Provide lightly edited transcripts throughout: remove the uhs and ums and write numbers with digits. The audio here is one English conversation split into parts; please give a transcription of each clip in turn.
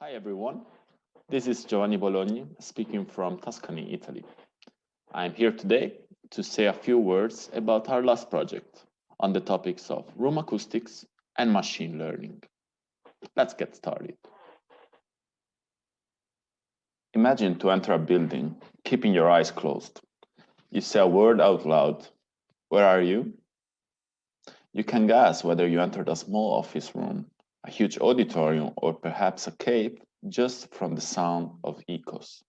Hi everyone, this is Giovanni Bologni speaking from Tuscany, Italy. I'm here today to say a few words about our last project on the topics of room acoustics and machine learning. Let's get started. Imagine to enter a building, keeping your eyes closed. You say a word out loud. Where are you? You can guess whether you entered a small office room, a huge auditorium, or perhaps a cave just from the sound of echoes.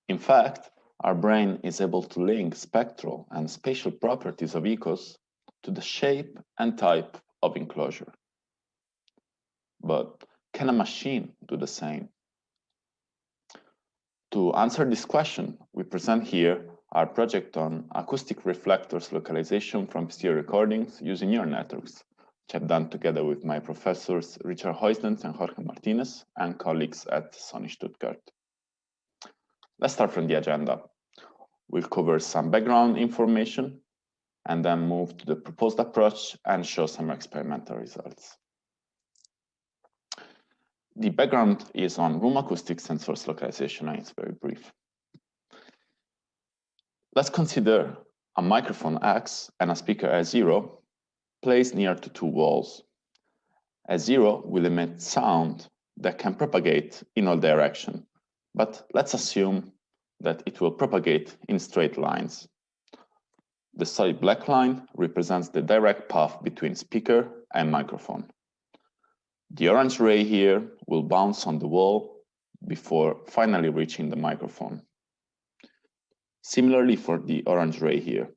In fact, our brain is able to link spectral and spatial properties of echoes to the shape and type of enclosure. But can a machine do the same? To answer this question, we present here our project on acoustic reflectors localization from stereo recordings using neural networks, which I've done together with my professors Richard Huysdens and Jorge Martinez and colleagues at Sony Stuttgart. Let's start from the agenda. We'll cover some background information and then move to the proposed approach and show some experimental results. The background is on room acoustics and source localization, and it's very brief. Let's consider a microphone X and a speaker S0 placed near to two walls. S0 will emit sound that can propagate in all directions, but let's assume that it will propagate in straight lines. The solid black line represents the direct path between speaker and microphone. The orange ray here will bounce on the wall before finally reaching the microphone. Similarly for the orange ray here,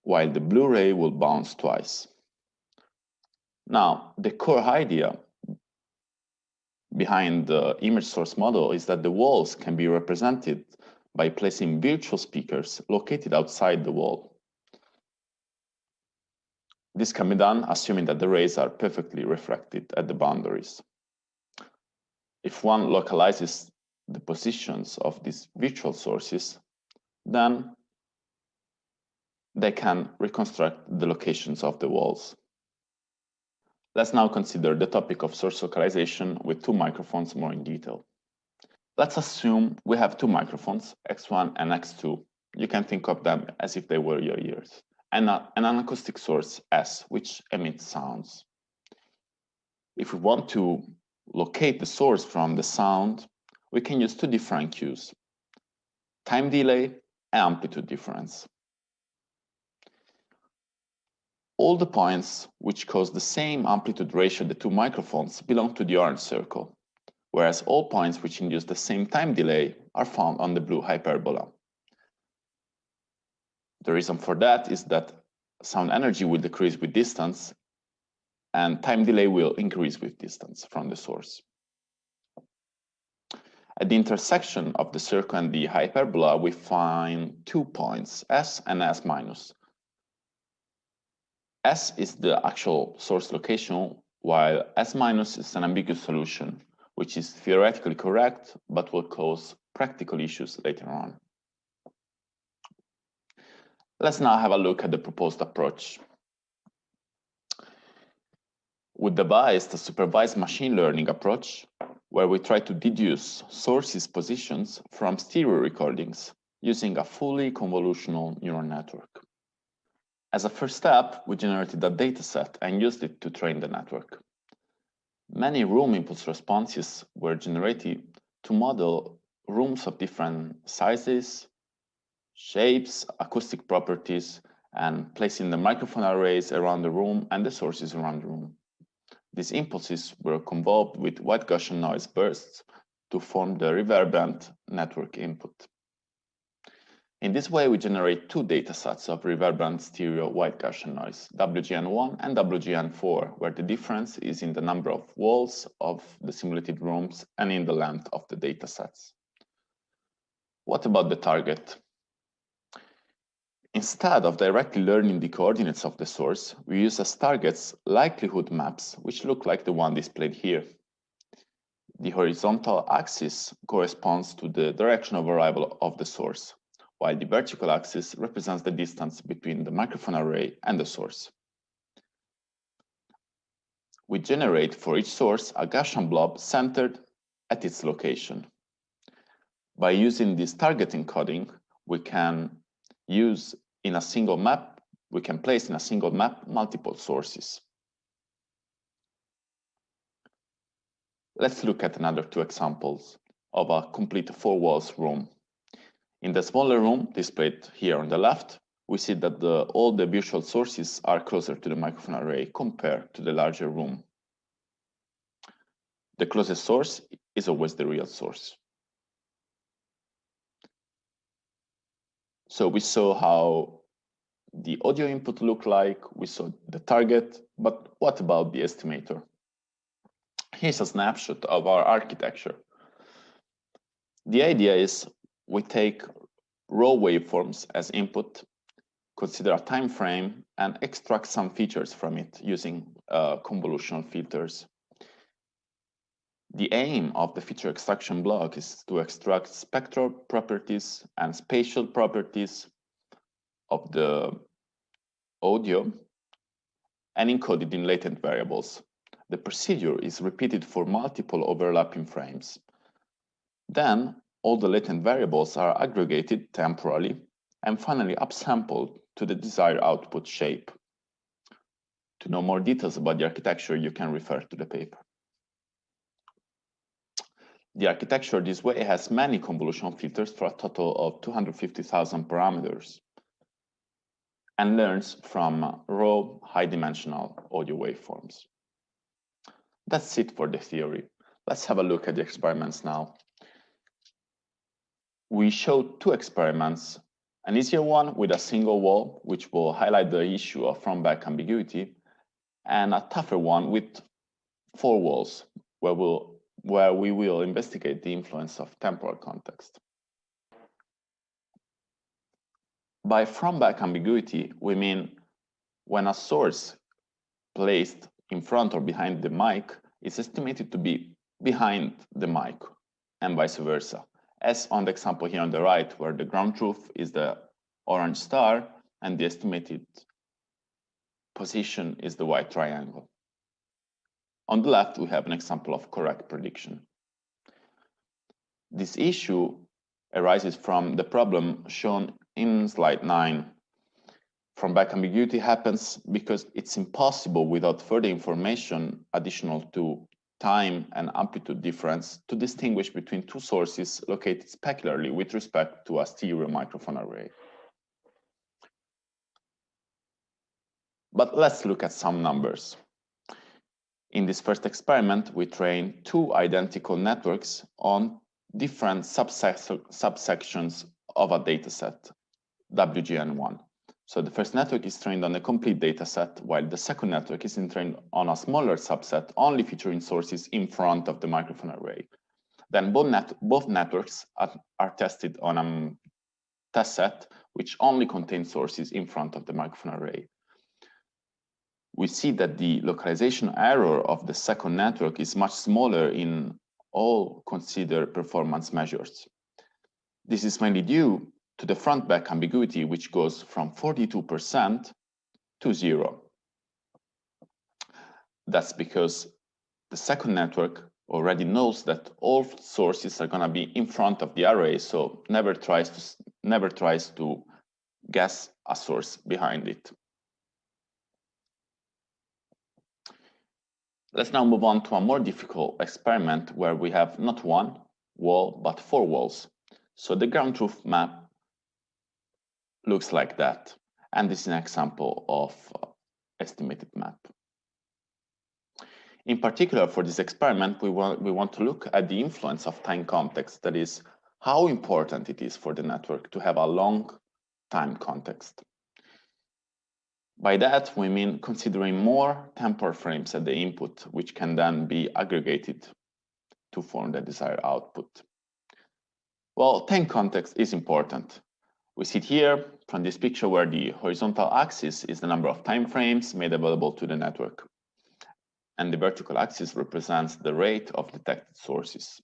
while the blue ray will bounce twice. Now, the core idea behind the image source model is that the walls can be represented by placing virtual speakers located outside the wall. This can be done assuming that the rays are perfectly reflected at the boundaries. If one localizes the positions of these virtual sources, then they can reconstruct the locations of the walls. Let's now consider the topic of source localization with two microphones more in detail. Let's assume we have two microphones, X1 and X2. You can think of them as if they were your ears. And an acoustic source S, which emits sounds. If we want to locate the source from the sound, we can use two different cues: time delay and amplitude difference. All the points which cause the same amplitude ratio the two microphones belong to the orange circle, whereas all points which induce the same time delay are found on the blue hyperbola. The reason for that is that sound energy will decrease with distance and time delay will increase with distance from the source. At the intersection of the circle and the hyperbola, we find 2 points, S and S minus. S is the actual source location, while S minus is an ambiguous solution, which is theoretically correct, but will cause practical issues later on. Let's now have a look at the proposed approach. We devised a supervised machine learning approach where we try to deduce sources' positions from stereo recordings using a fully convolutional neural network. As a first step, we generated a dataset and used it to train the network. Many room impulse responses were generated to model rooms of different sizes, shapes, acoustic properties, and placing the microphone arrays around the room and the sources around the room. These impulses were convolved with white Gaussian noise bursts to form the reverberant network input. In this way, we generate two datasets of reverberant stereo white Gaussian noise, WGN1 and WGN4, where the difference is in the number of walls of the simulated rooms and in the length of the datasets. What about the target? Instead of directly learning the coordinates of the source, we use as targets likelihood maps, which look like the one displayed here. The horizontal axis corresponds to the direction of arrival of the source, while the vertical axis represents the distance between the microphone array and the source. we generate for each source a Gaussian blob centered at its location. By using this target encoding, we can use in a single map, we can place in a single map multiple sources. Let's look at another two examples of a complete four walls room. In the smaller room, displayed here on the left, we see that all the virtual sources are closer to the microphone array compared to the larger room. The closest source is always the real source. So we saw how the audio input looked like, we saw the target, but what about the estimator? Here's a snapshot of our architecture. The idea is we take raw waveforms as input, consider a time frame, and extract some features from it using convolutional filters. The aim of the feature extraction block is to extract spectral properties and spatial properties of the audio and encode it in latent variables. The procedure is repeated for multiple overlapping frames. Then all the latent variables are aggregated temporally and finally upsampled to the desired output shape. To know more details about the architecture, you can refer to the paper. The architecture this way has many convolutional filters for a total of 250,000 parameters and learns from raw high-dimensional audio waveforms. That's it for the theory. Let's have a look at the experiments now. We showed two experiments, an easier one with a single wall, which will highlight the issue of front-back ambiguity, and a tougher one with four walls, where we will investigate the influence of temporal context. By front-back ambiguity, we mean when a source placed in front or behind the mic is estimated to be behind the mic, and vice versa, as on the example here on the right, where the ground truth is the orange star and the estimated position is the white triangle. On the left, we have an example of correct prediction. This issue arises from the problem shown in slide 9. Front-back ambiguity happens because it's impossible without further information additional to time and amplitude difference to distinguish between two sources located specularly with respect to a stereo microphone array. But let's look at some numbers. In this first experiment, we trained two identical networks on different subsections of a dataset, WGN1. So the first network is trained on a complete dataset, while the second network is trained on a smaller subset, only featuring sources in front of the microphone array. Then both networks are tested on a test set, which only contains sources in front of the microphone array. We see that the localization error of the second network is much smaller in all considered performance measures. This is mainly due to the front-back ambiguity, which goes from 42% to 0. That's because the second network already knows that all sources are going to be in front of the array, so never tries to guess a source behind it. Let's now move on to a more difficult experiment where we have not one wall, but four walls. So the ground truth map looks like that. And this is an example of estimated map. In particular, for this experiment, we want to look at the influence of time context, that is, how important it is for the network to have a long time context. By that, we mean considering more temporal frames at the input, which can then be aggregated to form the desired output. Well, time context is important. We see it here from this picture where the horizontal axis is the number of time frames made available to the network. And the vertical axis represents the rate of detected sources.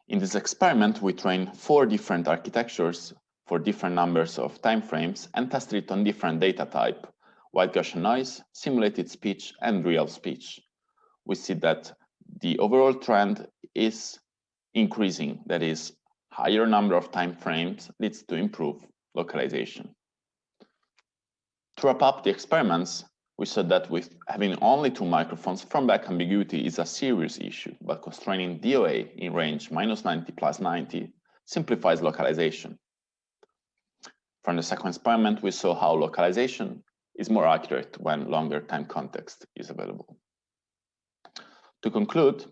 In this experiment, we trained 4 different architectures for different numbers of time frames and tested it on different data type white Gaussian noise, simulated speech, and real speech. We see that the overall trend is increasing, that is, higher number of time frames leads to improved localization. To wrap up the experiments, we saw that with having only 2 microphones, front-back ambiguity is a serious issue, but constraining DOA in range -90 + 90 simplifies localization. From the second experiment, we saw how localization is more accurate when longer time context is available. To conclude,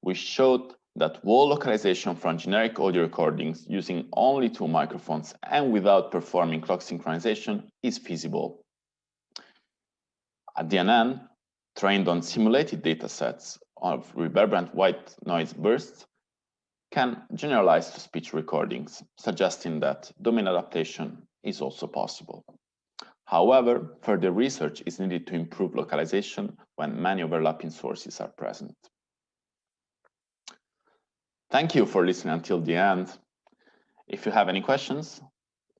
we showed that wall localization from generic audio recordings using only 2 microphones and without performing clock synchronization is feasible. At DNN, trained on simulated datasets of reverberant white noise bursts, can generalize to speech recordings, suggesting that domain adaptation is also possible. However, further research is needed to improve localization when many overlapping sources are present. Thank you for listening until the end. If you have any questions,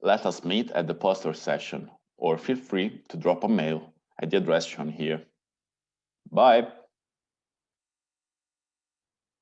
let us meet at the poster session or feel free to drop a mail at the address shown here. Bye.